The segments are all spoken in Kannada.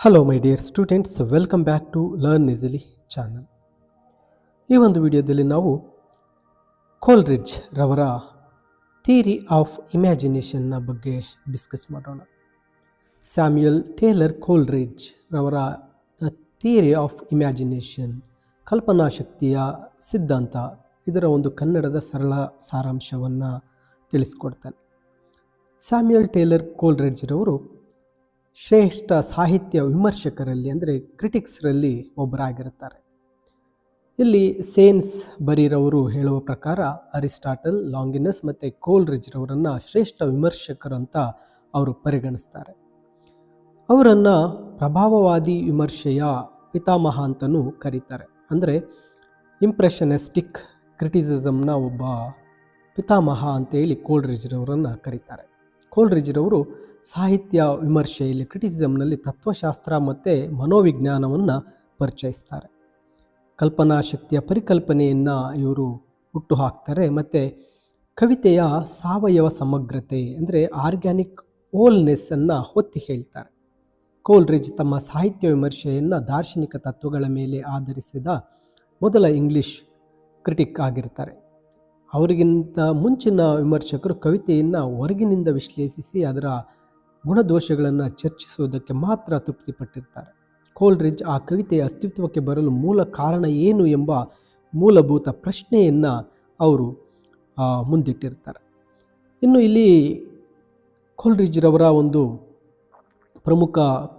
Hello my dear students, welcome back to learn easily channel. ಈ ಒಂದು ವಿಡಿಯೋದಲ್ಲಿ ನಾವು ಕೋಲ್ರಿಡ್ಜ್ ರವರ ಥಿಯರಿ ಆಫ್ ಇಮ್ಯಾಜಿನೇಷನ್ನ ಬಗ್ಗೆ ಡಿಸ್ಕಸ್ ಮಾಡೋಣ. ಸ್ಯಾಮ್ಯುಯಲ್ ಟೇಲರ್ ಕೋಲ್ರಿಡ್ಜ್ ರವರ ದ ಥಿಯರಿ ಆಫ್ ಇಮ್ಯಾಜಿನೇಷನ್, ಕಲ್ಪನಾ ಶಕ್ತಿಯ ಸಿದ್ಧಾಂತ, ಇದರ ಒಂದು ಕನ್ನಡದ ಸರಳ ಸಾರಾಂಶವನ್ನು ತಿಳಿಸ್ಕೊಡ್ತಾನೆ. ಸ್ಯಾಮ್ಯುಯಲ್ ಟೇಲರ್ ಕೋಲ್ರಿಡ್ಜ್ ರವರು ಶ್ರೇಷ್ಠ ಸಾಹಿತ್ಯ ವಿಮರ್ಶಕರಲ್ಲಿ ಅಂದರೆ ಕ್ರಿಟಿಕ್ಸ್ರಲ್ಲಿ ಒಬ್ಬರಾಗಿರುತ್ತಾರೆ. ಇಲ್ಲಿ ಸೇನ್ಸ್ ಬರಿರವರು ಹೇಳುವ ಪ್ರಕಾರ ಅರಿಸ್ಟಾಟಲ್, ಲಾಂಗಿನಸ್ ಮತ್ತು ಕೋಲ್ರಿಡ್ಜ್ ರವರನ್ನು ಶ್ರೇಷ್ಠ ವಿಮರ್ಶಕರು ಅಂತ ಅವರು ಪರಿಗಣಿಸ್ತಾರೆ. ಅವರನ್ನು ಪ್ರಭಾವವಾದಿ ವಿಮರ್ಶೆಯ ಪಿತಾಮಹ ಅಂತಲೂ ಕರೀತಾರೆ. ಅಂದರೆ ಇಂಪ್ರೆಷನಿಸ್ಟಿಕ್ ಕ್ರಿಟಿಸಿಸಮ್ನ ಒಬ್ಬ ಪಿತಾಮಹ ಅಂತೇಳಿ ಕೋಲ್ರಿಡ್ಜ್ ರವರನ್ನು ಕರೀತಾರೆ. ಕೋಲ್ರಿಡ್ಜ್ ರವರು ಸಾಹಿತ್ಯ ವಿಮರ್ಶೆಯಲ್ಲಿ ಕ್ರಿಟಿಸಿಸಮ್ನಲ್ಲಿ ತತ್ವಶಾಸ್ತ್ರ ಮತ್ತು ಮನೋವಿಜ್ಞಾನವನ್ನು ಪರಿಚಯಿಸ್ತಾರೆ. ಕಲ್ಪನಾ ಶಕ್ತಿಯ ಪರಿಕಲ್ಪನೆಯನ್ನು ಇವರು ಹುಟ್ಟು ಹಾಕ್ತಾರೆ ಮತ್ತು ಕವಿತೆಯ ಸಾವಯವ ಸಮಗ್ರತೆ ಅಂದರೆ ಆರ್ಗ್ಯಾನಿಕ್ ಓಲ್ನೆಸ್ಸನ್ನು ಒತ್ತಿ ಹೇಳ್ತಾರೆ. ಕೋಲ್ರಿಡ್ಜ್ ತಮ್ಮ ಸಾಹಿತ್ಯ ವಿಮರ್ಶೆಯನ್ನು ದಾರ್ಶನಿಕ ತತ್ವಗಳ ಮೇಲೆ ಆಧರಿಸಿದ ಮೊದಲ ಇಂಗ್ಲಿಷ್ ಕ್ರಿಟಿಕ್ ಆಗಿರ್ತಾರೆ. ಅವರಿಗಿಂತ ಮುಂಚಿನ ವಿಮರ್ಶಕರು ಕವಿತೆಯನ್ನು ಹೊರಗಿನಿಂದ ವಿಶ್ಲೇಷಿಸಿ ಅದರ ಗುಣದೋಷಗಳನ್ನು ಚರ್ಚಿಸುವುದಕ್ಕೆ ಮಾತ್ರ ತೃಪ್ತಿಪಟ್ಟಿರ್ತಾರೆ. ಕೋಲ್ರಿಡ್ಜ್ ಆ ಕವಿತೆಯ ಅಸ್ತಿತ್ವಕ್ಕೆ ಬರಲು ಮೂಲ ಕಾರಣ ಏನು ಎಂಬ ಮೂಲಭೂತ ಪ್ರಶ್ನೆಯನ್ನು ಅವರು ಮುಂದಿಟ್ಟಿರ್ತಾರೆ. ಇನ್ನು ಇಲ್ಲಿ ಕೋಲ್ರಿಡ್ಜ್ ರವರ ಒಂದು ಪ್ರಮುಖ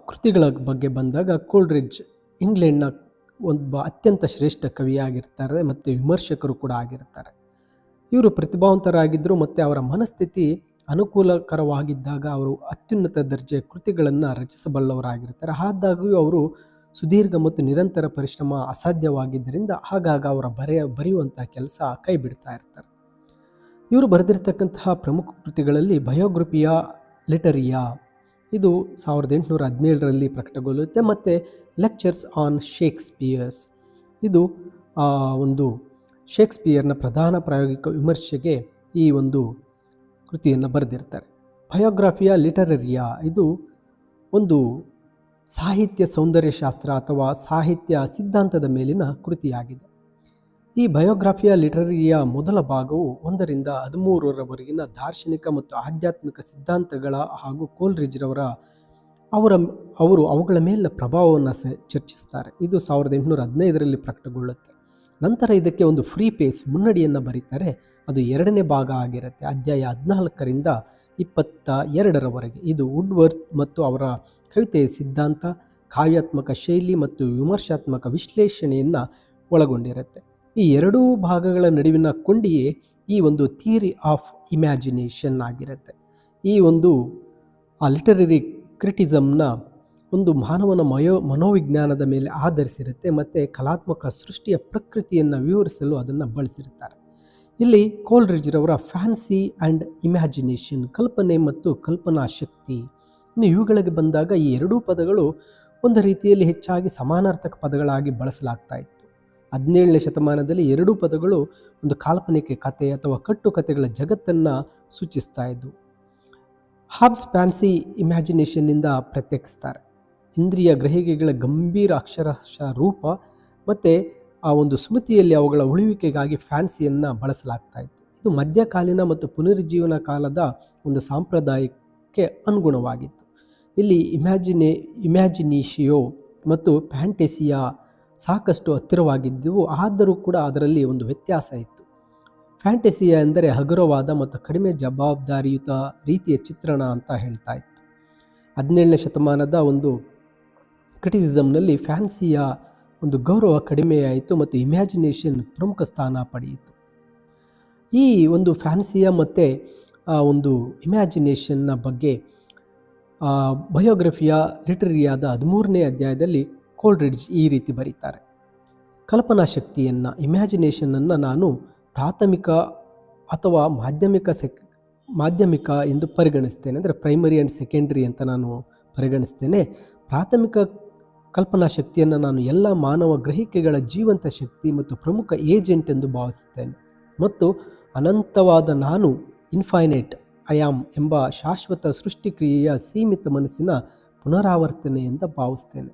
ಕೃತಿಗಳ ಬಗ್ಗೆ ಬಂದಾಗ, ಕೋಲ್ರಿಡ್ಜ್ ಇಂಗ್ಲೆಂಡ್ನ ಒಬ್ಬ ಅತ್ಯಂತ ಶ್ರೇಷ್ಠ ಕವಿಯಾಗಿರ್ತಾರೆ ಮತ್ತು ವಿಮರ್ಶಕರು ಕೂಡ ಆಗಿರ್ತಾರೆ. ಇವರು ಪ್ರತಿಭಾವಂತರಾಗಿದ್ದರು ಮತ್ತು ಅವರ ಮನಸ್ಥಿತಿ ಅನುಕೂಲಕರವಾಗಿದ್ದಾಗ ಅವರು ಅತ್ಯುನ್ನತ ದರ್ಜೆಯ ಕೃತಿಗಳನ್ನು ರಚಿಸಬಲ್ಲವರಾಗಿರ್ತಾರೆ. ಆದಾಗ್ಯೂ ಅವರು ಸುದೀರ್ಘ ಮತ್ತು ನಿರಂತರ ಪರಿಶ್ರಮ ಅಸಾಧ್ಯವಾಗಿದ್ದರಿಂದ ಆಗಾಗ ಅವರ ಬರೆಯುವಂಥ ಕೆಲಸ ಕೈ ಬಿಡ್ತಾ ಇರ್ತಾರೆ. ಇವರು ಬರೆದಿರ್ತಕ್ಕಂತಹ ಪ್ರಮುಖ ಕೃತಿಗಳಲ್ಲಿ ಬಯೋಗ್ರಫಿಯಾ ಲಿಟರಿಯಾ, ಇದು 1817ರಲ್ಲಿ ಪ್ರಕಟಗೊಳ್ಳುತ್ತೆ, ಮತ್ತು ಲೆಕ್ಚರ್ಸ್ ಆನ್ ಶೇಕ್ಸ್ಪಿಯರ್ಸ್, ಇದು ಒಂದು ಶೇಕ್ಸ್ಪಿಯರ್ನ ಪ್ರಧಾನ ಪ್ರಾಯೋಗಿಕ ವಿಮರ್ಶೆಗೆ ಈ ಒಂದು ಕೃತಿಯನ್ನು ಬರೆದಿರ್ತಾರೆ. ಬಯೋಗ್ರಫಿಯಾ ಲಿಟರರಿಯಾ, ಇದು ಒಂದು ಸಾಹಿತ್ಯ ಸೌಂದರ್ಯಶಾಸ್ತ್ರ ಅಥವಾ ಸಾಹಿತ್ಯ ಸಿದ್ಧಾಂತದ ಮೇಲಿನ ಕೃತಿಯಾಗಿದೆ. ಈ ಬಯೋಗ್ರಫಿಯಾ ಲಿಟರರಿಯಾ ಮೊದಲ ಭಾಗವು 1ರಿಂದ 13ರವರೆಗಿನ ದಾರ್ಶನಿಕ ಮತ್ತು ಆಧ್ಯಾತ್ಮಿಕ ಸಿದ್ಧಾಂತಗಳ ಹಾಗೂ ಕೋಲ್ರಿಡ್ಜ್ ರವರ ಅವರು ಅವುಗಳ ಮೇಲಿನ ಪ್ರಭಾವವನ್ನು ಚರ್ಚಿಸ್ತಾರೆ. ಇದು 1815ರಲ್ಲಿ ಪ್ರಕಟಗೊಳ್ಳುತ್ತೆ. ನಂತರ ಇದಕ್ಕೆ ಒಂದು ಫ್ರೀ ಪೇಸ್ ಮುನ್ನಡಿಯನ್ನು ಬರೀತಾರೆ. ಅದು 2ನೇ ಭಾಗ ಆಗಿರುತ್ತೆ, ಅಧ್ಯಾಯ 14ರಿಂದ 22ರವರೆಗೆ. ಇದು ವುಡ್ವರ್ತ್ ಮತ್ತು ಅವರ ಕವಿತೆಯ ಸಿದ್ಧಾಂತ, ಕಾವ್ಯಾತ್ಮಕ ಶೈಲಿ ಮತ್ತು ವಿಮರ್ಶಾತ್ಮಕ ವಿಶ್ಲೇಷಣೆಯನ್ನು ಒಳಗೊಂಡಿರುತ್ತೆ. ಈ ಎರಡೂ ಭಾಗಗಳ ನಡುವಿನ ಕೊಂಡಿಯೇ ಈ ಒಂದು ಥಿಯರಿ ಆಫ್ ಇಮ್ಯಾಜಿನೇಷನ್ ಆಗಿರುತ್ತೆ. ಈ ಒಂದು ಲಿಟರರಿ ಕ್ರಿಟಿಸಮ್ನ ಒಂದು ಮಾನವನ ಮನೋವಿಜ್ಞಾನದ ಮೇಲೆ ಆಧರಿಸಿರುತ್ತೆ ಮತ್ತು ಕಲಾತ್ಮಕ ಸೃಷ್ಟಿಯ ಪ್ರಕೃತಿಯನ್ನು ವಿವರಿಸಲು ಅದನ್ನು ಬಳಸಿರ್ತಾರೆ. ಇಲ್ಲಿ ಕೋಲ್ರಿಡ್ಜ್ ರವರ ಫ್ಯಾನ್ಸಿ ಆ್ಯಂಡ್ ಇಮ್ಯಾಜಿನೇಷನ್, ಕಲ್ಪನೆ ಮತ್ತು ಕಲ್ಪನಾ ಶಕ್ತಿ, ಇನ್ನು ಇವುಗಳಿಗೆ ಬಂದಾಗ ಈ ಎರಡೂ ಪದಗಳು ಒಂದು ರೀತಿಯಲ್ಲಿ ಹೆಚ್ಚಾಗಿ ಸಮಾನಾರ್ಥಕ ಪದಗಳಾಗಿ ಬಳಸಲಾಗ್ತಾ ಇತ್ತು. 17ನೇ ಶತಮಾನದಲ್ಲಿ ಎರಡೂ ಪದಗಳು ಒಂದು ಕಾಲ್ಪನಿಕ ಕಥೆ ಅಥವಾ ಕಟ್ಟುಕಥೆಗಳ ಜಗತ್ತನ್ನು ಸೂಚಿಸ್ತಾ ಇದ್ದವು. ಹಾಬ್ಸ್ ಫ್ಯಾನ್ಸಿ ಇಮ್ಯಾಜಿನೇಷನ್ನಿಂದ ಪ್ರತ್ಯೇಕಿಸ್ತಾರೆ. ಇಂದ್ರಿಯ ಗ್ರಹಿಕೆಗಳ ಗಂಭೀರ ಅಕ್ಷರಶಃ ರೂಪ ಮತ್ತು ಆ ಒಂದು ಸ್ಮೃತಿಯಲ್ಲಿ ಅವುಗಳ ಉಳಿವಿಕೆಗಾಗಿ ಫ್ಯಾನ್ಸಿಯನ್ನು ಬಳಸಲಾಗ್ತಾ ಇತ್ತು. ಇದು ಮಧ್ಯಕಾಲೀನ ಮತ್ತು ಪುನರುಜ್ಜೀವನ ಕಾಲದ ಒಂದು ಸಂಪ್ರದಾಯಕ್ಕೆ ಅನುಗುಣವಾಗಿತ್ತು. ಇಲ್ಲಿ ಇಮ್ಯಾಜಿನೇಷಿಯೋ ಮತ್ತು ಫ್ಯಾಂಟೆಸಿಯಾ ಸಾಕಷ್ಟು ಹತ್ತಿರವಾಗಿದ್ದವು, ಆದರೂ ಕೂಡ ಅದರಲ್ಲಿ ಒಂದು ವ್ಯತ್ಯಾಸ ಇತ್ತು. ಫ್ಯಾಂಟೆಸಿಯಾ ಎಂದರೆ ಹಗುರವಾದ ಮತ್ತು ಕಡಿಮೆ ಜವಾಬ್ದಾರಿಯುತ ರೀತಿಯ ಚಿತ್ರಣ ಅಂತ ಹೇಳ್ತಾ ಇತ್ತು. 17ನೇ ಶತಮಾನದ ಒಂದು ಕ್ರಿಟಿಸಿಸಮ್ನಲ್ಲಿ ಫ್ಯಾನ್ಸಿಯ ಒಂದು ಗೌರವ ಕಡಿಮೆಯಾಯಿತು ಮತ್ತು ಇಮ್ಯಾಜಿನೇಷನ್ ಪ್ರಮುಖ ಸ್ಥಾನ ಪಡೆಯಿತು. ಈ ಒಂದು ಫ್ಯಾನ್ಸಿಯ ಮತ್ತು ಒಂದು ಇಮ್ಯಾಜಿನೇಷನ್ನ ಬಗ್ಗೆ ಬಯೋಗ್ರಫಿಯಾ ಲಿಟರರಿಯಾದ 13ನೇ ಅಧ್ಯಾಯದಲ್ಲಿ ಕೋಲ್ರಿಡ್ಜ್ ಈ ರೀತಿ ಬರೀತಾರೆ. ಕಲ್ಪನಾ ಶಕ್ತಿಯನ್ನು, ಇಮ್ಯಾಜಿನೇಷನನ್ನು ನಾನು ಪ್ರಾಥಮಿಕ ಅಥವಾ ಮಾಧ್ಯಮಿಕ ಎಂದು ಪರಿಗಣಿಸ್ತೇನೆ. ಅಂದರೆ ಪ್ರೈಮರಿ ಆ್ಯಂಡ್ ಸೆಕೆಂಡ್ರಿ ಅಂತ ನಾನು ಪರಿಗಣಿಸ್ತೇನೆ. ಪ್ರಾಥಮಿಕ ಕಲ್ಪನಾ ಶಕ್ತಿಯನ್ನು ನಾನು ಎಲ್ಲ ಮಾನವ ಗ್ರಹಿಕೆಗಳ ಜೀವಂತ ಶಕ್ತಿ ಮತ್ತು ಪ್ರಮುಖ ಏಜೆಂಟ್ ಎಂದು ಭಾವಿಸುತ್ತೇನೆ, ಮತ್ತು ಅನಂತವಾದ ನಾನು, ಇನ್ಫೈನೈಟ್ ಐ ಆಮ್ ಎಂಬ ಶಾಶ್ವತ ಸೃಷ್ಟಿಕ್ರಿಯೆಯ ಸೀಮಿತ ಮನಸ್ಸಿನ ಪುನರಾವರ್ತನೆ ಅಂತ ಭಾವಿಸ್ತೇನೆ.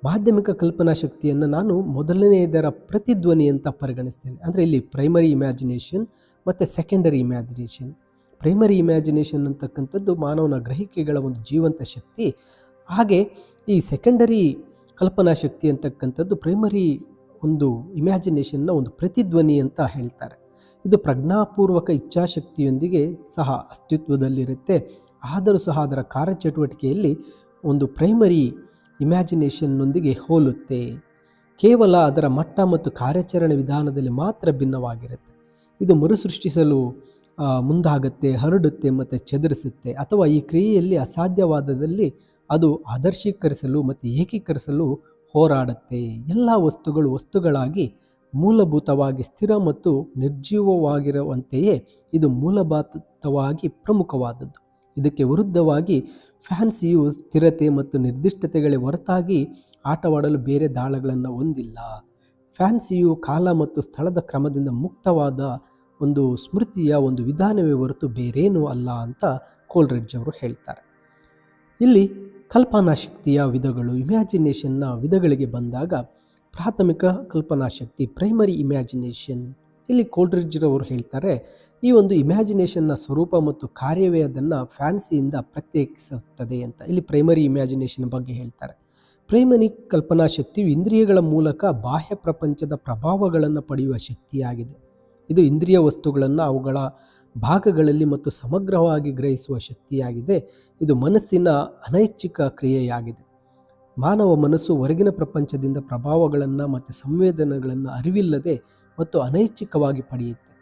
ಮಾಧ್ಯಮಿಕ ಕಲ್ಪನಾ ಶಕ್ತಿಯನ್ನು ನಾನು ಮೊದಲನೆಯದರ ಪ್ರತಿಧ್ವನಿ ಅಂತ ಪರಿಗಣಿಸ್ತೇನೆ. ಅಂದರೆ ಇಲ್ಲಿ ಪ್ರೈಮರಿ ಇಮ್ಯಾಜಿನೇಷನ್ ಮತ್ತು ಸೆಕೆಂಡರಿ ಇಮ್ಯಾಜಿನೇಷನ್. ಪ್ರೈಮರಿ ಇಮ್ಯಾಜಿನೇಷನ್ ಅಂತಕ್ಕಂಥದ್ದು ಮಾನವನ ಗ್ರಹಿಕೆಗಳ ಒಂದು ಜೀವಂತ ಶಕ್ತಿ. ಹಾಗೆ ಈ ಸೆಕೆಂಡರಿ ಕಲ್ಪನಾ ಶಕ್ತಿ ಅಂತಕ್ಕಂಥದ್ದು ಪ್ರೈಮರಿ ಒಂದು ಇಮ್ಯಾಜಿನೇಷನ್ನ ಒಂದು ಪ್ರತಿಧ್ವನಿ ಅಂತ ಹೇಳ್ತಾರೆ. ಇದು ಪ್ರಜ್ಞಾಪೂರ್ವಕ ಇಚ್ಛಾಶಕ್ತಿಯೊಂದಿಗೆ ಸಹ ಅಸ್ತಿತ್ವದಲ್ಲಿರುತ್ತೆ. ಆದರೂ ಸಹ ಅದರ ಕಾರ್ಯಚಟುವಟಿಕೆಯಲ್ಲಿ ಒಂದು ಪ್ರೈಮರಿ ಇಮ್ಯಾಜಿನೇಷನ್ನೊಂದಿಗೆ ಹೋಲುತ್ತೆ. ಕೇವಲ ಅದರ ಮಟ್ಟ ಮತ್ತು ಕಾರ್ಯಾಚರಣೆ ವಿಧಾನದಲ್ಲಿ ಮಾತ್ರ ಭಿನ್ನವಾಗಿರುತ್ತೆ. ಇದು ಮರುಸೃಷ್ಟಿಸಲು ಮುಂದಾಗುತ್ತೆ, ಹರಡುತ್ತೆ ಮತ್ತು ಚದುರಿಸುತ್ತೆ. ಅಥವಾ ಈ ಕ್ರಿಯೆಯಲ್ಲಿ ಅಸಾಧ್ಯವಾದದಲ್ಲಿ ಅದು ಆದರ್ಶೀಕರಿಸಲು ಮತ್ತು ಏಕೀಕರಿಸಲು ಹೋರಾಡುತ್ತೆ. ಎಲ್ಲ ವಸ್ತುಗಳಾಗಿ ಮೂಲಭೂತವಾಗಿ ಸ್ಥಿರ ಮತ್ತು ನಿರ್ಜೀವವಾಗಿರುವಂತೆಯೇ ಇದು ಮೂಲಭೂತವಾಗಿ ಪ್ರಮುಖವಾದದ್ದು. ಇದಕ್ಕೆ ವಿರುದ್ಧವಾಗಿ ಫ್ಯಾನ್ಸಿಯು ಸ್ಥಿರತೆ ಮತ್ತು ನಿರ್ದಿಷ್ಟತೆಗಳೇ ಹೊರತಾಗಿ ಆಟವಾಡಲು ಬೇರೆ ದಾಳಗಳನ್ನು ಹೊಂದಿಲ್ಲ. ಫ್ಯಾನ್ಸಿಯು ಕಾಲ ಮತ್ತು ಸ್ಥಳದ ಕ್ರಮದಿಂದ ಮುಕ್ತವಾದ ಒಂದು ಸ್ಮೃತಿಯ ಒಂದು ವಿಧಾನವೇ ಹೊರತು ಬೇರೇನೂ ಅಲ್ಲ ಅಂತ ಕೋಲ್ರಿಡ್ಜ್ ಅವರು ಹೇಳ್ತಾರೆ. ಇಲ್ಲಿ ಕಲ್ಪನಾ ಶಕ್ತಿಯ ವಿಧಗಳು, ಇಮ್ಯಾಜಿನೇಷನ್ನ ವಿಧಗಳಿಗೆ ಬಂದಾಗ ಪ್ರಾಥಮಿಕ ಕಲ್ಪನಾ ಶಕ್ತಿ ಪ್ರೈಮರಿ ಇಮ್ಯಾಜಿನೇಷನ್. ಇಲ್ಲಿ ಕೋಲ್ರಿಡ್ಜ್ರವರು ಹೇಳ್ತಾರೆ, ಈ ಒಂದು ಇಮ್ಯಾಜಿನೇಷನ್ನ ಸ್ವರೂಪ ಮತ್ತು ಕಾರ್ಯವೇ ಅದನ್ನು ಫ್ಯಾನ್ಸಿಯಿಂದ ಪ್ರತ್ಯೇಕಿಸುತ್ತದೆ ಅಂತ. ಇಲ್ಲಿ ಪ್ರೈಮರಿ ಇಮ್ಯಾಜಿನೇಷನ್ ಬಗ್ಗೆ ಹೇಳ್ತಾರೆ. ಪ್ರೈಮರಿ ಕಲ್ಪನಾ ಶಕ್ತಿಯು ಇಂದ್ರಿಯಗಳ ಮೂಲಕ ಬಾಹ್ಯ ಪ್ರಪಂಚದ ಪ್ರಭಾವಗಳನ್ನು ಪಡೆಯುವ ಶಕ್ತಿಯಾಗಿದೆ. ಇದು ಇಂದ್ರಿಯ ವಸ್ತುಗಳನ್ನು ಅವುಗಳ ಭಾಗಗಳಲ್ಲಿ ಮತ್ತು ಸಮಗ್ರವಾಗಿ ಗ್ರಹಿಸುವ ಶಕ್ತಿಯಾಗಿದೆ. ಇದು ಮನಸ್ಸಿನ ಅನೈಚ್ಛಿಕ ಕ್ರಿಯೆಯಾಗಿದೆ. ಮಾನವ ಮನಸ್ಸು ಹೊರಗಿನ ಪ್ರಪಂಚದಿಂದ ಪ್ರಭಾವಗಳನ್ನು ಮತ್ತು ಸಂವೇದನೆಗಳನ್ನು ಅರಿವಿಲ್ಲದೆ ಮತ್ತು ಅನೈಚ್ಛಿಕವಾಗಿ ಪಡೆಯುತ್ತೆ.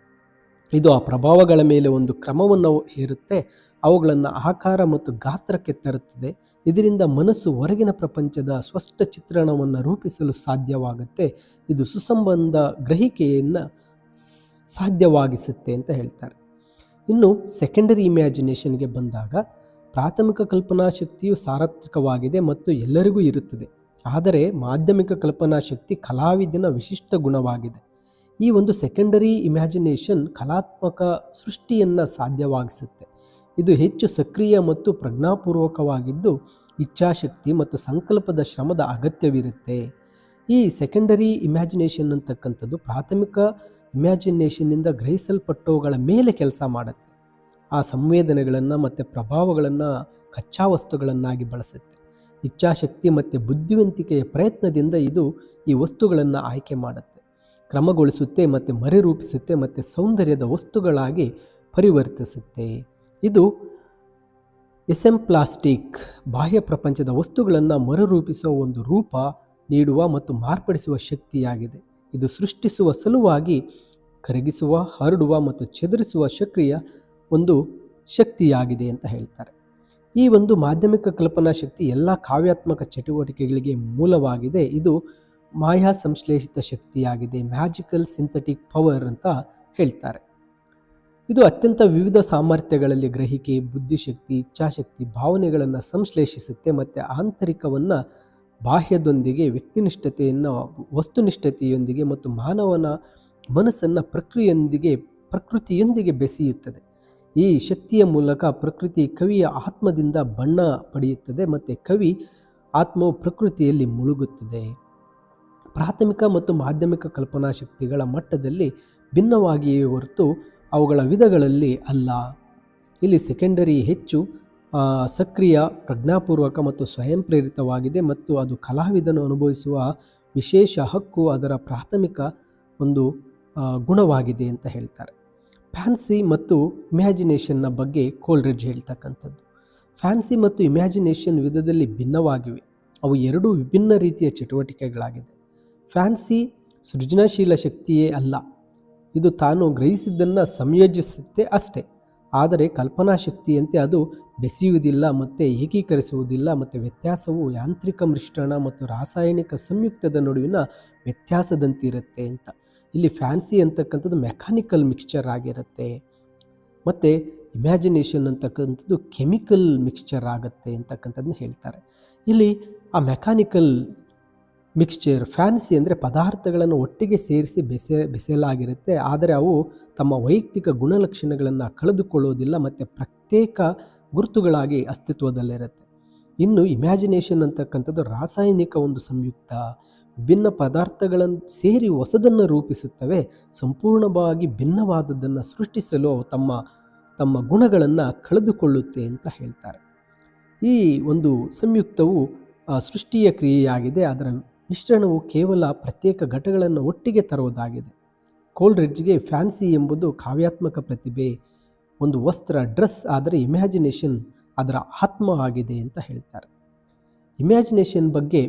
ಇದು ಆ ಪ್ರಭಾವಗಳ ಮೇಲೆ ಒಂದು ಕ್ರಮವನ್ನು ಹೇರುತ್ತೆ, ಅವುಗಳನ್ನು ಆಕಾರ ಮತ್ತು ಗಾತ್ರಕ್ಕೆ ತರುತ್ತದೆ. ಇದರಿಂದ ಮನಸ್ಸು ಹೊರಗಿನ ಪ್ರಪಂಚದ ಸ್ಪಷ್ಟ ಚಿತ್ರಣವನ್ನು ರೂಪಿಸಲು ಸಾಧ್ಯವಾಗುತ್ತೆ. ಇದು ಸುಸಂಬಂಧ ಗ್ರಹಿಕೆಯನ್ನು ಸಾಧ್ಯವಾಗಿಸುತ್ತೆ ಅಂತ ಹೇಳ್ತಾರೆ. ಇನ್ನು ಸೆಕೆಂಡರಿ ಇಮ್ಯಾಜಿನೇಷನ್ಗೆ ಬಂದಾಗ ಪ್ರಾಥಮಿಕ ಕಲ್ಪನಾ ಶಕ್ತಿಯು ಸಾರ್ವತ್ರಿಕವಾಗಿದೆ ಮತ್ತು ಎಲ್ಲರಿಗೂ ಇರುತ್ತದೆ. ಆದರೆ ಮಾಧ್ಯಮಿಕ ಕಲ್ಪನಾ ಶಕ್ತಿ ಕಲಾವಿದನ ವಿಶಿಷ್ಟ ಗುಣವಾಗಿದೆ. ಈ ಒಂದು ಸೆಕೆಂಡರಿ ಇಮ್ಯಾಜಿನೇಷನ್ ಕಲಾತ್ಮಕ ಸೃಷ್ಟಿಯನ್ನು ಸಾಧ್ಯವಾಗಿಸುತ್ತೆ. ಇದು ಹೆಚ್ಚು ಸಕ್ರಿಯ ಮತ್ತು ಪ್ರಜ್ಞಾಪೂರ್ವಕವಾಗಿದ್ದು ಇಚ್ಛಾಶಕ್ತಿ ಮತ್ತು ಸಂಕಲ್ಪದ ಶ್ರಮದ ಅಗತ್ಯವಿರುತ್ತೆ. ಈ ಸೆಕೆಂಡರಿ ಇಮ್ಯಾಜಿನೇಷನ್ ಅಂತಕ್ಕಂಥದ್ದು ಪ್ರಾಥಮಿಕ ಇಮ್ಯಾಜಿನೇಷನ್ನಿಂದ ಗ್ರಹಿಸಲ್ಪಟ್ಟವುಗಳ ಮೇಲೆ ಕೆಲಸ ಮಾಡುತ್ತೆ. ಆ ಸಂವೇದನೆಗಳನ್ನು ಮತ್ತು ಪ್ರಭಾವಗಳನ್ನು ಕಚ್ಚಾ ವಸ್ತುಗಳನ್ನಾಗಿ ಬಳಸುತ್ತೆ. ಇಚ್ಛಾಶಕ್ತಿ ಮತ್ತು ಬುದ್ಧಿವಂತಿಕೆಯ ಪ್ರಯತ್ನದಿಂದ ಇದು ಈ ವಸ್ತುಗಳನ್ನು ಆಯ್ಕೆ ಮಾಡುತ್ತೆ, ಕ್ರಮಗೊಳಿಸುತ್ತೆ ಮತ್ತು ಮರುರೂಪಿಸುತ್ತೆ ಮತ್ತು ಸೌಂದರ್ಯದ ವಸ್ತುಗಳಾಗಿ ಪರಿವರ್ತಿಸುತ್ತೆ. ಇದು ಎಸೆಂಪ್ಲಾಸ್ಟಿಕ್ ಬಾಹ್ಯ ಪ್ರಪಂಚದ ವಸ್ತುಗಳನ್ನು ಮರುರೂಪಿಸುವ ಒಂದು ರೂಪ ನೀಡುವ ಮತ್ತು ಮಾರ್ಪಡಿಸುವ ಶಕ್ತಿಯಾಗಿದೆ. ಇದು ಸೃಷ್ಟಿಸುವ ಸಲುವಾಗಿ ಕರಗಿಸುವ, ಹರಡುವ ಮತ್ತು ಚದುರಿಸುವ ಸಕ್ರಿಯ ಒಂದು ಶಕ್ತಿಯಾಗಿದೆ ಅಂತ ಹೇಳ್ತಾರೆ. ಈ ಒಂದು ಮಾಧ್ಯಮಿಕ ಕಲ್ಪನಾ ಶಕ್ತಿ ಎಲ್ಲ ಕಾವ್ಯಾತ್ಮಕ ಚಟುವಟಿಕೆಗಳಿಗೆ ಮೂಲವಾಗಿದೆ. ಇದು ಮಾಯಾ ಸಂಶ್ಲೇಷಿತ ಶಕ್ತಿಯಾಗಿದೆ, ಮ್ಯಾಜಿಕಲ್ ಸಿಂಥೆಟಿಕ್ ಪವರ್ ಅಂತ ಹೇಳ್ತಾರೆ. ಇದು ಅತ್ಯಂತ ವಿವಿಧ ಸಾಮರ್ಥ್ಯಗಳಲ್ಲಿ ಗ್ರಹಿಕೆ, ಬುದ್ಧಿಶಕ್ತಿ, ಇಚ್ಛಾಶಕ್ತಿ, ಭಾವನೆಗಳನ್ನು ಸಂಶ್ಲೇಷಿಸುತ್ತೆ ಮತ್ತು ಆಂತರಿಕವನ್ನು ಬಾಹ್ಯದೊಂದಿಗೆ, ವ್ಯಕ್ತಿನಿಷ್ಠತೆಯನ್ನು ವಸ್ತುನಿಷ್ಠತೆಯೊಂದಿಗೆ ಮತ್ತು ಮಾನವನ ಮನಸ್ಸನ್ನು ಪ್ರಕೃತಿಯೊಂದಿಗೆ ಬೆಸೆಯುತ್ತದೆ. ಈ ಶಕ್ತಿಯ ಮೂಲಕ ಪ್ರಕೃತಿ ಕವಿಯ ಆತ್ಮದಿಂದ ಬಣ್ಣ ಪಡೆಯುತ್ತದೆ ಮತ್ತು ಕವಿ ಆತ್ಮವು ಪ್ರಕೃತಿಯಲ್ಲಿ ಮುಳುಗುತ್ತದೆ. ಪ್ರಾಥಮಿಕ ಮತ್ತು ಮಾಧ್ಯಮಿಕ ಕಲ್ಪನಾ ಶಕ್ತಿಗಳ ಮಟ್ಟದಲ್ಲಿ ಭಿನ್ನವಾಗಿಯೇ ಹೊರತು ಅವುಗಳ ವಿಧಗಳಲ್ಲಿ ಅಲ್ಲ. ಇಲ್ಲಿ ಸೆಕೆಂಡರಿ ಹೆಚ್ಚು ಸಕ್ರಿಯ, ಪ್ರಜ್ಞಾಪೂರ್ವಕ ಮತ್ತು ಸ್ವಯಂ ಪ್ರೇರಿತವಾಗಿದೆ ಮತ್ತು ಅದು ಕಲಾವಿದನು ಅನುಭವಿಸುವ ವಿಶೇಷ ಹಕ್ಕು ಅದರ ಪ್ರಾಥಮಿಕ ಒಂದು ಗುಣವಾಗಿದೆ ಅಂತ ಹೇಳ್ತಾರೆ. ಫ್ಯಾನ್ಸಿ ಮತ್ತು ಇಮ್ಯಾಜಿನೇಷನ್ನ ಬಗ್ಗೆ ಕೋಲ್ರಿಡ್ಜ್ ಹೇಳ್ತಕ್ಕಂಥದ್ದು, ಫ್ಯಾನ್ಸಿ ಮತ್ತು ಇಮ್ಯಾಜಿನೇಷನ್ ವಿಧದಲ್ಲಿ ಭಿನ್ನವಾಗಿವೆ. ಅವು ಎರಡೂ ವಿಭಿನ್ನ ರೀತಿಯ ಚಟುವಟಿಕೆಗಳಾಗಿದೆ. ಫ್ಯಾನ್ಸಿ ಸೃಜನಶೀಲ ಶಕ್ತಿಯೇ ಅಲ್ಲ, ಇದು ತಾನು ಗ್ರಹಿಸಿದ್ದನ್ನು ಸಂಯೋಜಿಸುತ್ತೆ ಅಷ್ಟೇ. ಆದರೆ ಕಲ್ಪನಾ ಶಕ್ತಿಯಂತೆ ಅದು ಬೆಸೆಯುವುದಿಲ್ಲ ಮತ್ತು ಏಕೀಕರಿಸುವುದಿಲ್ಲ ಮತ್ತು ವ್ಯತ್ಯಾಸವು ಯಾಂತ್ರಿಕ ಮಿಶ್ರಣ ಮತ್ತು ರಾಸಾಯನಿಕ ಸಂಯುಕ್ತದ ನಡುವಿನ ವ್ಯತ್ಯಾಸದಂತಿರುತ್ತೆ ಅಂತ. ಇಲ್ಲಿ ಫ್ಯಾನ್ಸಿ ಅಂತಕ್ಕಂಥದ್ದು ಮೆಕ್ಯಾನಿಕಲ್ ಮಿಕ್ಸ್ಚರ್ ಆಗಿರುತ್ತೆ ಮತ್ತು ಇಮ್ಯಾಜಿನೇಷನ್ ಅಂತಕ್ಕಂಥದ್ದು ಕೆಮಿಕಲ್ ಮಿಕ್ಸ್ಚರ್ ಆಗುತ್ತೆ ಅಂತಕ್ಕಂಥದ್ದನ್ನ ಹೇಳ್ತಾರೆ. ಇಲ್ಲಿ ಆ ಮೆಕ್ಯಾನಿಕಲ್ ಮಿಕ್ಸ್ಚರ್, ಫ್ಯಾನ್ಸಿ ಅಂದರೆ ಪದಾರ್ಥಗಳನ್ನು ಒಟ್ಟಿಗೆ ಸೇರಿಸಿ ಬೆಸೆಯಲಾಗಿರುತ್ತೆ, ಆದರೆ ಅವು ತಮ್ಮ ವೈಯಕ್ತಿಕ ಗುಣಲಕ್ಷಣಗಳನ್ನು ಕಳೆದುಕೊಳ್ಳುವುದಿಲ್ಲ ಮತ್ತು ಪ್ರತ್ಯೇಕ ಗುರುತುಗಳಾಗಿ ಅಸ್ತಿತ್ವದಲ್ಲಿರುತ್ತೆ. ಇನ್ನು ಇಮ್ಯಾಜಿನೇಷನ್ ಅಂತಕ್ಕಂಥದ್ದು ರಾಸಾಯನಿಕ ಒಂದು ಸಂಯುಕ್ತ. ಭಿನ್ನ ಪದಾರ್ಥಗಳನ್ನು ಸೇರಿ ಹೊಸದನ್ನು ರೂಪಿಸುತ್ತವೆ. ಸಂಪೂರ್ಣವಾಗಿ ಭಿನ್ನವಾದದ್ದನ್ನು ಸೃಷ್ಟಿಸಲು ಅವು ತಮ್ಮ ತಮ್ಮ ಗುಣಗಳನ್ನು ಕಳೆದುಕೊಳ್ಳುತ್ತೆ ಅಂತ ಹೇಳ್ತಾರೆ. ಈ ಒಂದು ಸಂಯುಕ್ತವು ಸೃಷ್ಟಿಯ ಕ್ರಿಯೆಯಾಗಿದೆ. ಅದರ ಮಿಶ್ರಣವು ಕೇವಲ ಪ್ರತ್ಯೇಕ ಘಟಗಳನ್ನು ಒಟ್ಟಿಗೆ ತರುವುದಾಗಿದೆ. ಕೋಲ್ರಿಡ್ಜ್ಗೆ ಫ್ಯಾನ್ಸಿ ಎಂಬುದು ಕಾವ್ಯಾತ್ಮಕ ಪ್ರತಿಭೆ, ಒಂದು ವಸ್ತ್ರ, ಡ್ರೆಸ್. ಆದರೆ ಇಮ್ಯಾಜಿನೇಷನ್ ಅದರ ಆತ್ಮ ಆಗಿದೆ ಅಂತ ಹೇಳ್ತಾರೆ. ಇಮ್ಯಾಜಿನೇಷನ್ ಬಗ್ಗೆ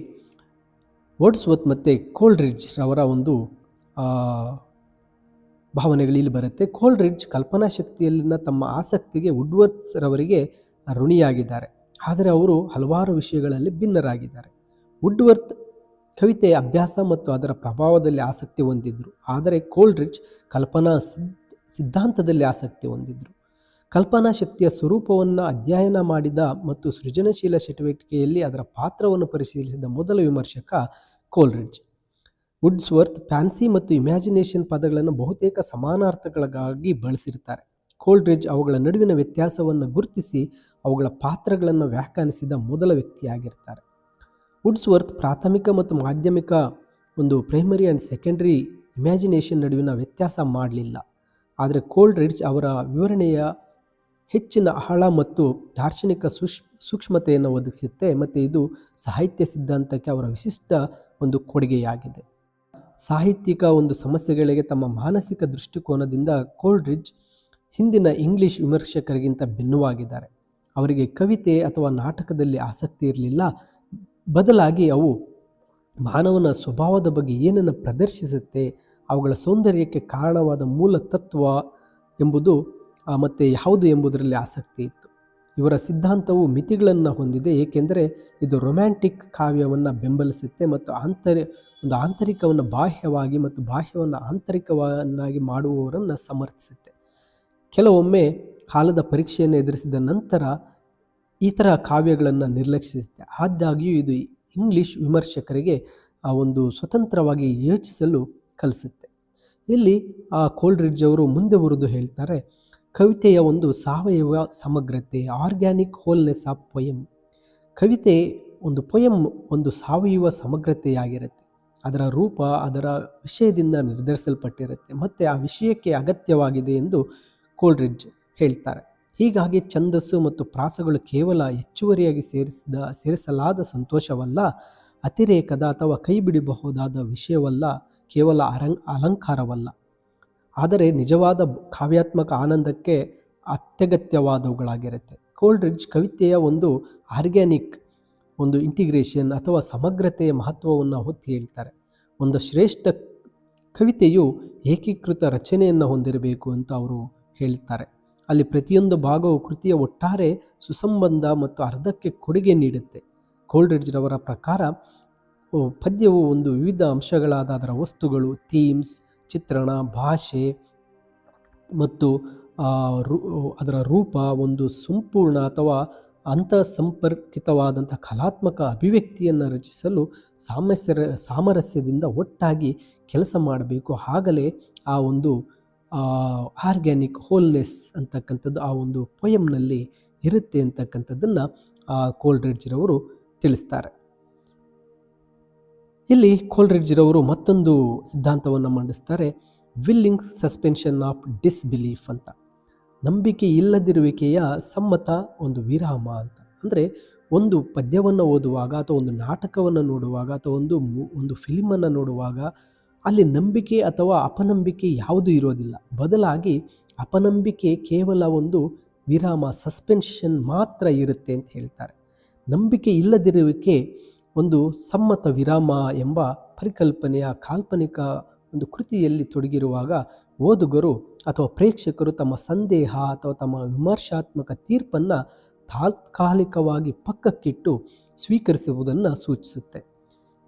ವರ್ಡ್ಸ್ವರ್ತ್ ಮತ್ತು ಕೋಲ್ರಿಡ್ಜ್ ಅವರ ಒಂದು ಭಾವನೆಗಳಲ್ಲಿ ಬರುತ್ತೆ. ಕೋಲ್ರಿಡ್ಜ್ ಕಲ್ಪನಾ ಶಕ್ತಿಯಲ್ಲಿನ ತಮ್ಮ ಆಸಕ್ತಿಗೆ ವುಡ್ವರ್ತ್ ರವರಿಗೆ ಋಣಿಯಾಗಿದ್ದಾರೆ. ಆದರೆ ಅವರು ಹಲವಾರು ವಿಷಯಗಳಲ್ಲಿ ಭಿನ್ನರಾಗಿದ್ದಾರೆ. ವುಡ್ವರ್ತ್ ಕವಿತೆಯ ಅಭ್ಯಾಸ ಮತ್ತು ಅದರ ಪ್ರಭಾವದಲ್ಲಿ ಆಸಕ್ತಿ ಹೊಂದಿದ್ರು. ಆದರೆ ಕೋಲ್ರಿಡ್ಜ್ ಕಲ್ಪನಾ ಸಿದ್ಧಾಂತದಲ್ಲಿ ಆಸಕ್ತಿ ಹೊಂದಿದ್ರು. ಕಲ್ಪನಾ ಶಕ್ತಿಯ ಸ್ವರೂಪವನ್ನು ಅಧ್ಯಯನ ಮಾಡಿದ ಮತ್ತು ಸೃಜನಶೀಲ ಚಟುವಟಿಕೆಯಲ್ಲಿ ಅದರ ಪಾತ್ರವನ್ನು ಪರಿಶೀಲಿಸಿದ ಮೊದಲ ವಿಮರ್ಶಕ ಕೋಲ್ರಿಡ್ಜ್. ವುಡ್ಸ್ವರ್ತ್ ಫ್ಯಾನ್ಸಿ ಮತ್ತು ಇಮ್ಯಾಜಿನೇಷನ್ ಪದಗಳನ್ನು ಬಹುತೇಕ ಸಮಾನಾರ್ಥಗಳಿಗಾಗಿ ಬಳಸಿರ್ತಾರೆ. ಕೋಲ್ರಿಡ್ಜ್ ಅವುಗಳ ನಡುವಿನ ವ್ಯತ್ಯಾಸವನ್ನು ಗುರುತಿಸಿ ಅವುಗಳ ಪಾತ್ರಗಳನ್ನು ವ್ಯಾಖ್ಯಾನಿಸಿದ ಮೊದಲ ವ್ಯಕ್ತಿಯಾಗಿರ್ತಾರೆ. ವುಡ್ಸ್ವರ್ತ್ ಪ್ರಾಥಮಿಕ ಮತ್ತು ಮಾಧ್ಯಮಿಕ ಒಂದು ಪ್ರೈಮರಿ ಆ್ಯಂಡ್ ಸೆಕೆಂಡರಿ ಇಮ್ಯಾಜಿನೇಷನ್ ನಡುವಿನ ವ್ಯತ್ಯಾಸ ಮಾಡಲಿಲ್ಲ. ಆದರೆ ಕೋಲ್ರಿಡ್ಜ್ ಅವರ ವಿವರಣೆಯ ಹೆಚ್ಚಿನ ಆಳ ಮತ್ತು ದಾರ್ಶನಿಕ ಸೂಕ್ಷ್ಮತೆಯನ್ನು ಒದಗಿಸುತ್ತೆ ಮತ್ತು ಇದು ಸಾಹಿತ್ಯ ಸಿದ್ಧಾಂತಕ್ಕೆ ಅವರ ವಿಶಿಷ್ಟ ಒಂದು ಕೊಡುಗೆಯಾಗಿದೆ. ಸಾಹಿತ್ಯಿಕ ಒಂದು ಸಮಸ್ಯೆಗಳಿಗೆ ತಮ್ಮ ಮಾನಸಿಕ ದೃಷ್ಟಿಕೋನದಿಂದ ಕೋಲ್ರಿಡ್ಜ್ ಹಿಂದಿನ ಇಂಗ್ಲಿಷ್ ವಿಮರ್ಶಕರಿಗಿಂತ ಭಿನ್ನವಾಗಿದ್ದಾರೆ. ಅವರಿಗೆ ಕವಿತೆ ಅಥವಾ ನಾಟಕದಲ್ಲಿ ಆಸಕ್ತಿ ಇರಲಿಲ್ಲ. ಬದಲಾಗಿ ಅವು ಮಾನವನ ಸ್ವಭಾವದ ಬಗ್ಗೆ ಏನನ್ನು ಪ್ರದರ್ಶಿಸುತ್ತೆ, ಅವುಗಳ ಸೌಂದರ್ಯಕ್ಕೆ ಕಾರಣವಾದ ಮೂಲ ತತ್ವ ಎಂಬುದು ಮತ್ತು ಯಾವುದು ಎಂಬುದರಲ್ಲಿ ಆಸಕ್ತಿ ಇತ್ತು. ಇವರ ಸಿದ್ಧಾಂತವು ಮಿತಿಗಳನ್ನು ಹೊಂದಿದೆ, ಏಕೆಂದರೆ ಇದು ರೊಮ್ಯಾಂಟಿಕ್ ಕಾವ್ಯವನ್ನು ಬೆಂಬಲಿಸುತ್ತೆ ಮತ್ತು ಆಂತರಿಕವನ್ನು ಬಾಹ್ಯವಾಗಿ ಮತ್ತು ಬಾಹ್ಯವನ್ನು ಆಂತರಿಕವನ್ನಾಗಿ ಮಾಡುವವರನ್ನು ಸಮರ್ಥಿಸುತ್ತೆ. ಕೆಲವೊಮ್ಮೆ ಕಾಲದ ಪರೀಕ್ಷೆಯನ್ನು ಎದುರಿಸಿದ ನಂತರ ಇತರ ಕಾವ್ಯಗಳನ್ನು ನಿರ್ಲಕ್ಷಿಸುತ್ತೆ. ಆದಾಗ್ಯೂ ಇದು ಇಂಗ್ಲಿಷ್ ವಿಮರ್ಶಕರಿಗೆ ಒಂದು ಸ್ವತಂತ್ರವಾಗಿ ಯೋಚಿಸಲು ಕಲಿಸುತ್ತೆ. ಇಲ್ಲಿ ಕೋಲ್ರಿಡ್ಜ್ ಅವರು ಮುಂದೆ ಬರೆದು ಹೇಳ್ತಾರೆ, ಕವಿತೆಯ ಒಂದು ಸಾವಯವ ಸಮಗ್ರತೆ, ಆರ್ಗ್ಯಾನಿಕ್ ಹೋಲ್ನೆಸ್ ಆಫ್ ಪೊಯಮ್. ಕವಿತೆ ಒಂದು ಪೊಯಮ್ ಒಂದು ಸಾವಯವ ಸಮಗ್ರತೆಯಾಗಿರುತ್ತೆ. ಅದರ ರೂಪ ಅದರ ವಿಷಯದಿಂದ ನಿರ್ಧರಿಸಲ್ಪಟ್ಟಿರುತ್ತೆ ಮತ್ತು ಆ ವಿಷಯಕ್ಕೆ ಅಗತ್ಯವಾಗಿದೆ ಎಂದು ಕೋಲ್ರಿಡ್ಜ್ ಹೇಳ್ತಾರೆ. ಹೀಗಾಗಿ ಛಂದಸ್ಸು ಮತ್ತು ಪ್ರಾಸಗಳು ಕೇವಲ ಹೆಚ್ಚುವರಿಯಾಗಿ ಸೇರಿಸಲಾದ ಸಂತೋಷವಲ್ಲ, ಅತಿರೇಕದ ಅಥವಾ ಕೈಬಿಡಬಹುದಾದ ವಿಷಯವಲ್ಲ, ಕೇವಲ ಅಲಂಕಾರವಲ್ಲ, ಆದರೆ ನಿಜವಾದ ಕಾವ್ಯಾತ್ಮಕ ಆನಂದಕ್ಕೆ ಅತ್ಯಗತ್ಯವಾದವುಗಳಾಗಿರುತ್ತೆ. ಕೋಲ್ರಿಡ್ಜ್ ಕವಿತೆಯ ಒಂದು ಆರ್ಗ್ಯಾನಿಕ್ ಒಂದು ಇಂಟಿಗ್ರೇಷನ್ ಅಥವಾ ಸಮಗ್ರತೆಯ ಮಹತ್ವವನ್ನು ಒತ್ತಿ ಹೇಳ್ತಾರೆ. ಒಂದು ಶ್ರೇಷ್ಠ ಕವಿತೆಯು ಏಕೀಕೃತ ರಚನೆಯನ್ನು ಹೊಂದಿರಬೇಕು ಅಂತ ಅವರು ಹೇಳ್ತಾರೆ. ಅಲ್ಲಿ ಪ್ರತಿಯೊಂದು ಭಾಗವು ಕೃತಿಯ ಒಟ್ಟಾರೆ ಸುಸಂಬಂಧ ಮತ್ತು ಅರ್ಧಕ್ಕೆ ಕೊಡುಗೆ ನೀಡುತ್ತೆ. ಕೋಲ್ರಿಡ್ಜ್ರವರ ಪ್ರಕಾರ ಪದ್ಯವು ಒಂದು ವಿವಿಧ ಅಂಶಗಳಾದ ಅದರ ವಸ್ತುಗಳು, ಥೀಮ್ಸ್, ಚಿತ್ರಣ, ಭಾಷೆ ಮತ್ತು ಅದರ ರೂಪ ಒಂದು ಸಂಪೂರ್ಣ ಅಥವಾ ಅಂತಃಸಂಪರ್ಕಿತವಾದಂಥ ಕಲಾತ್ಮಕ ಅಭಿವ್ಯಕ್ತಿಯನ್ನು ರಚಿಸಲು ಸಾಮರಸ್ಯದಿಂದ ಒಟ್ಟಾಗಿ ಕೆಲಸ ಮಾಡಬೇಕು. ಆಗಲೇ ಆ ಒಂದು ಆರ್ಗ್ಯಾನಿಕ್ ಹೋಲ್ನೆಸ್ ಅಂತಕ್ಕಂಥದ್ದು ಆ ಒಂದು ಪೊಯಮ್ನಲ್ಲಿ ಇರುತ್ತೆ ಅಂತಕ್ಕಂಥದ್ದನ್ನು ಕೋಲ್ರಿಡ್ಜ್ರವರು ತಿಳಿಸ್ತಾರೆ. ಇಲ್ಲಿ ಕೋಲ್ರಿಡ್ಜ್ರವರು ಮತ್ತೊಂದು ಸಿದ್ಧಾಂತವನ್ನು ಮಂಡಿಸ್ತಾರೆ, ವಿಲ್ಲಿಂಗ್ ಸಸ್ಪೆನ್ಷನ್ ಆಫ್ ಡಿಸ್ಬಿಲೀಫ್ ಅಂತ. ನಂಬಿಕೆ ಇಲ್ಲದಿರುವಿಕೆಯ ಸಮ್ಮತ ಒಂದು ವಿರಾಮ ಅಂತ. ಅಂದರೆ ಒಂದು ಪದ್ಯವನ್ನು ಓದುವಾಗ ಅಥವಾ ಒಂದು ನಾಟಕವನ್ನು ನೋಡುವಾಗ ಅಥವಾ ಒಂದು ಫಿಲ್ಮನ್ನು ನೋಡುವಾಗ ಅಲ್ಲಿ ನಂಬಿಕೆ ಅಥವಾ ಅಪನಂಬಿಕೆ ಯಾವುದೂ ಇರೋದಿಲ್ಲ. ಬದಲಾಗಿ ಅಪನಂಬಿಕೆ ಕೇವಲ ಒಂದು ವಿರಾಮ, ಸಸ್ಪೆನ್ಷನ್ ಮಾತ್ರ ಇರುತ್ತೆ ಅಂತ ಹೇಳ್ತಾರೆ. ನಂಬಿಕೆ ಇಲ್ಲದಿರುವಿಕೆ ಒಂದು ಸಮ್ಮತ ವಿರಾಮ ಎಂಬ ಪರಿಕಲ್ಪನೆಯ ಕಾಲ್ಪನಿಕ ಒಂದು ಕೃತಿಯಲ್ಲಿ ತೊಡಗಿರುವಾಗ ಓದುಗರು ಅಥವಾ ಪ್ರೇಕ್ಷಕರು ತಮ್ಮ ಸಂದೇಹ ಅಥವಾ ತಮ್ಮ ವಿಮರ್ಶಾತ್ಮಕ ತೀರ್ಪನ್ನು ತಾತ್ಕಾಲಿಕವಾಗಿ ಪಕ್ಕಕ್ಕಿಟ್ಟು ಸ್ವೀಕರಿಸುವುದನ್ನು ಸೂಚಿಸುತ್ತೆ.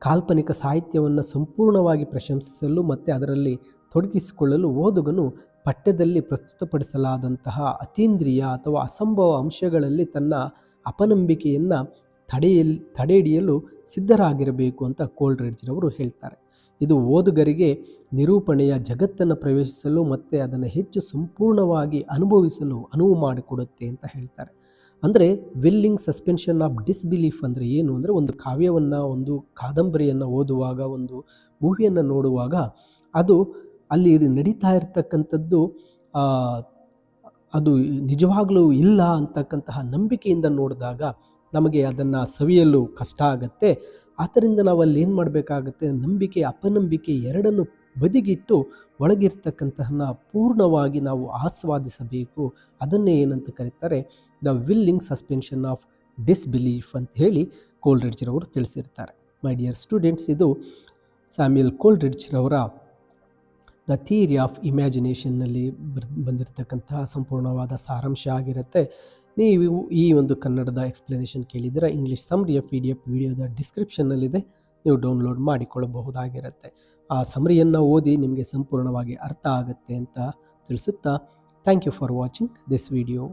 ಕಾಲ್ಪನಿಕ ಸಾಹಿತ್ಯವನ್ನು ಸಂಪೂರ್ಣವಾಗಿ ಪ್ರಶಂಸಿಸಲು ಮತ್ತು ಅದರಲ್ಲಿ ತೊಡಗಿಸಿಕೊಳ್ಳಲು ಓದುಗನು ಪಠ್ಯದಲ್ಲಿ ಪ್ರಸ್ತುತಪಡಿಸಲಾದಂತಹ ಅತೀಂದ್ರಿಯ ಅಥವಾ ಅಸಂಭವ ಅಂಶಗಳಲ್ಲಿ ತನ್ನ ಅಪನಂಬಿಕೆಯನ್ನು ತಡೆಹಿಡಿಯಲು ಸಿದ್ಧರಾಗಿರಬೇಕು ಅಂತ ಕೋಲ್ರಿಡ್ಜ್ರವರು ಹೇಳ್ತಾರೆ. ಇದು ಓದುಗರಿಗೆ ನಿರೂಪಣೆಯ ಜಗತ್ತನ್ನು ಪ್ರವೇಶಿಸಲು ಮತ್ತು ಅದನ್ನು ಹೆಚ್ಚು ಸಂಪೂರ್ಣವಾಗಿ ಅನುಭವಿಸಲು ಅನುವು ಮಾಡಿಕೊಡುತ್ತೆ ಅಂತ ಹೇಳ್ತಾರೆ. ಅಂದರೆ ವಿಲ್ಲಿಂಗ್ ಸಸ್ಪೆನ್ಷನ್ ಆಫ್ ಡಿಸ್ಬಿಲೀಫ್ ಅಂದರೆ ಏನು ಅಂದರೆ ಒಂದು ಕಾವ್ಯವನ್ನು, ಒಂದು ಕಾದಂಬರಿಯನ್ನು ಓದುವಾಗ, ಒಂದು ಮೂವಿಯನ್ನು ನೋಡುವಾಗ ಅದು ಅಲ್ಲಿ ನಡೀತಾ ಇರತಕ್ಕಂಥದ್ದು ಅದು ನಿಜವಾಗಲೂ ಇಲ್ಲ ಅಂತಕ್ಕಂತಹ ನಂಬಿಕೆಯಿಂದ ನೋಡಿದಾಗ ನಮಗೆ ಅದನ್ನು ಸವಿಯಲು ಕಷ್ಟ ಆಗುತ್ತೆ. ಆದ್ದರಿಂದ ನಾವು ಅಲ್ಲಿ ಏನು ಮಾಡಬೇಕಾಗತ್ತೆ, ನಂಬಿಕೆ ಅಪನಂಬಿಕೆ ಎರಡನ್ನು ಬದಿಗಿಟ್ಟು ಒಳಗಿರ್ತಕ್ಕಂತಹ ಪೂರ್ಣವಾಗಿ ನಾವು ಆಸ್ವಾದಿಸಬೇಕು. ಅದನ್ನೇ ಏನಂತ ಕರೀತಾರೆ, the willing suspension of disbelief ಅಂತ ಹೇಳಿ ಕೋಲ್ರಿಡ್ಜ್ರವರು ತಿಳಿಸಿರ್ತಾರೆ. ಮೈ ಡಿಯರ್ ಸ್ಟೂಡೆಂಟ್ಸ್, ಇದು ಸ್ಯಾಮ್ಯುಯಲ್ ಕೋಲ್ರಿಡ್ಜ್ರವರ ದ ಥಿಯರಿ ಆಫ್ ಇಮ್ಯಾಜಿನೇಷನ್ನಲ್ಲಿ ಬಂದಿರತಕ್ಕಂತಹ ಸಂಪೂರ್ಣವಾದ ಸಾರಾಂಶ ಆಗಿರುತ್ತೆ. ನೀವು ಈ ಒಂದು ಕನ್ನಡದ ಎಕ್ಸ್ಪ್ಲನೇಷನ್ ಕೇಳಿದರೆ ಇಂಗ್ಲೀಷ್ ಸಮ್ರಿಯ PDF ವಿಡಿಯೋದ ಡಿಸ್ಕ್ರಿಪ್ಷನ್ನಲ್ಲಿದೆ, ನೀವು ಡೌನ್ಲೋಡ್ ಮಾಡಿಕೊಳ್ಳಬಹುದಾಗಿರುತ್ತೆ. ಆ ಸಮರಿಯನ್ನು ಓದಿ ನಿಮಗೆ ಸಂಪೂರ್ಣವಾಗಿ ಅರ್ಥ ಆಗುತ್ತೆ ಅಂತ ತಿಳಿಸುತ್ತಾ, thank you for watching this video.